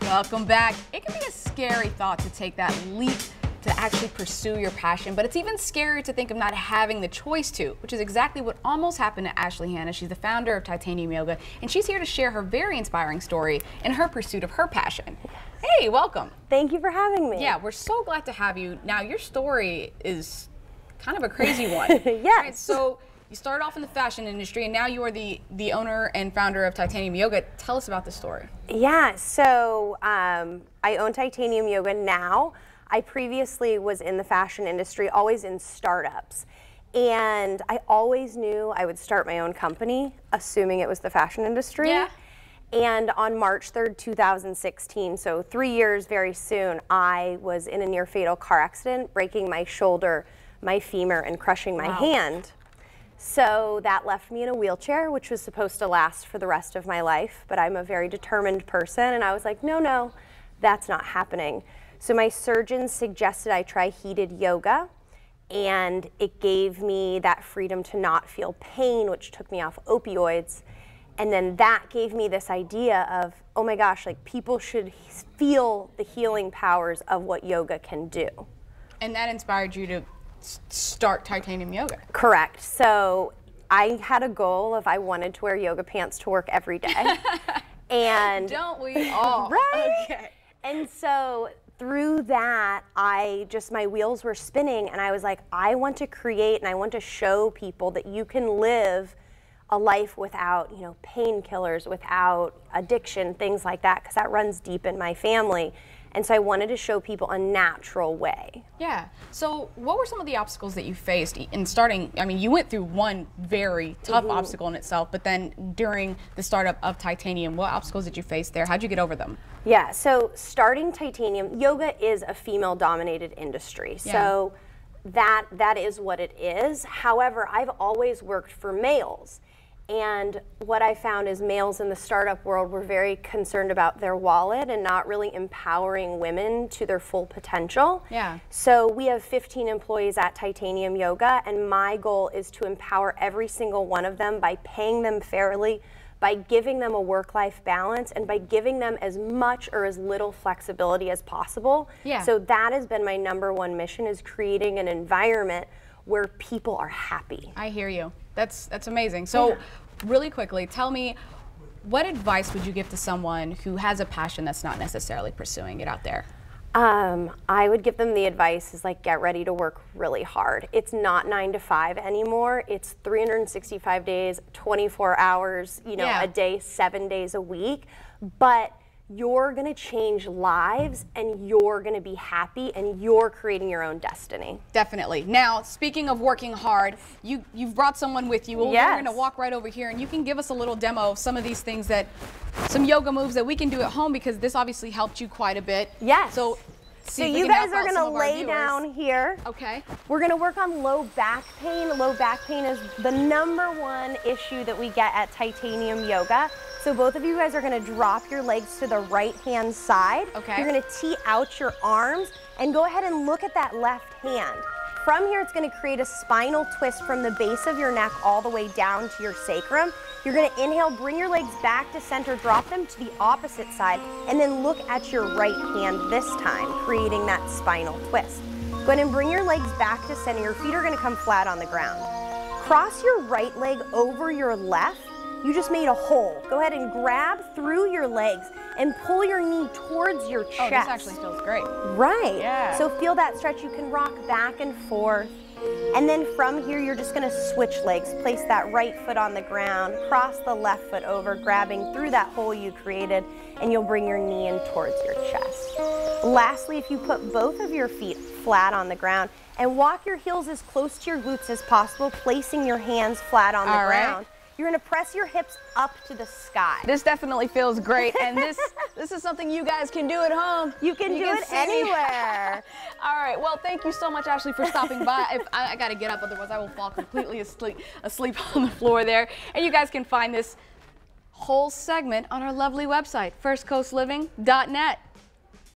Welcome back. It can be a scary thought to take that leap to actually pursue your passion, but it's even scarier to think of not having the choice to, which is exactly what almost happened to Ashley Hanna. She's the founder of Titanium Yoga, and she's here to share her very inspiring story in her pursuit of her passion. Hey, welcome. Thank you for having me. Yeah, we're so glad to have you. Now, your story is kind of a crazy one. Yes. Right? So you started off in the fashion industry, and now you are the owner and founder of Titanium Yoga. Tell us about the story. Yeah, so I own Titanium Yoga now. I previously was in the fashion industry, always in startups. And I always knew I would start my own company, assuming it was the fashion industry. Yeah. And on March 3rd, 2016, so 3 years very soon, I was in a near fatal car accident, breaking my shoulder, my femur, and crushing my hand. So that left me in a wheelchair, which was supposed to last for the rest of my life. But I'm a very determined person, and I was like, no, that's not happening. So my surgeon suggested I try heated yoga, and it gave me that freedom to not feel pain, which took me off opioids. And then that gave me this idea of, oh my gosh, like people should feel the healing powers of what yoga can do. And that inspired you to start Titanium Yoga. Correct. So I had a goal of I wanted to wear yoga pants to work every day. And don't we all? Right? Okay. And so through that, my wheels were spinning, and I was like, I want to create and I want to show people that you can live a life without, painkillers, without addiction, things like that, because that runs deep in my family. And so I wanted to show people a natural way. Yeah. So what were some of the obstacles that you faced in starting? I mean, you went through one very tough obstacle in itself, but then during the startup of Titanium, what obstacles did you face there? How'd you get over them? Yeah, so starting Titanium, yoga is a female-dominated industry. Yeah. So that is what it is. However, I've always worked for males. And what I found is males in the startup world were very concerned about their wallet and not really empowering women to their full potential. Yeah. So we have 15 employees at Titanium Yoga, and my goal is to empower every single one of them by paying them fairly, by giving them a work-life balance, and by giving them as much or as little flexibility as possible. Yeah. So that has been my #1 mission, is creating an environment where people are happy. I hear you. That's amazing. So really quickly, tell me, what advice would you give to someone who has a passion that's not necessarily pursuing it out there? I would give them the advice is like, get ready to work really hard. It's not 9 to 5 anymore. It's 365 days, 24 hours, a day, 7 days a week. But you're gonna change lives, and you're gonna be happy, and you're creating your own destiny. Definitely. Now, speaking of working hard, you've brought someone with you. Well, Yes. we're gonna walk right over here, and you can give us a little demo of some of these things some yoga moves that we can do at home, because this obviously helped you quite a bit. Yes. So you guys are gonna lay down here. Okay. We're gonna work on low back pain. Low back pain is the #1 issue that we get at Titanium Yoga. So both of you guys are gonna drop your legs to the right-hand side. Okay. You're gonna tee out your arms and go ahead and look at that left hand. From here, it's gonna create a spinal twist from the base of your neck all the way down to your sacrum. You're gonna inhale, bring your legs back to center, drop them to the opposite side, and then look at your right hand this time, creating that spinal twist. Go ahead and bring your legs back to center. Your feet are gonna come flat on the ground. Cross your right leg over your left. You just made a hole. Go ahead and grab through your legs and pull your knee towards your chest. Oh, this actually feels great. Right. Yeah. So feel that stretch. You can rock back and forth. And then from here, you're just gonna switch legs. Place that right foot on the ground, cross the left foot over, grabbing through that hole you created, and you'll bring your knee in towards your chest. Lastly, if you put both of your feet flat on the ground and walk your heels as close to your glutes as possible, placing your hands flat on the ground. You're gonna press your hips up to the sky. This definitely feels great, and this is something you guys can do at home. You can do it anywhere. All right, well, thank you so much, Ashley, for stopping by. I gotta get up, otherwise I will fall completely asleep on the floor there. And you guys can find this whole segment on our lovely website, firstcoastliving.net.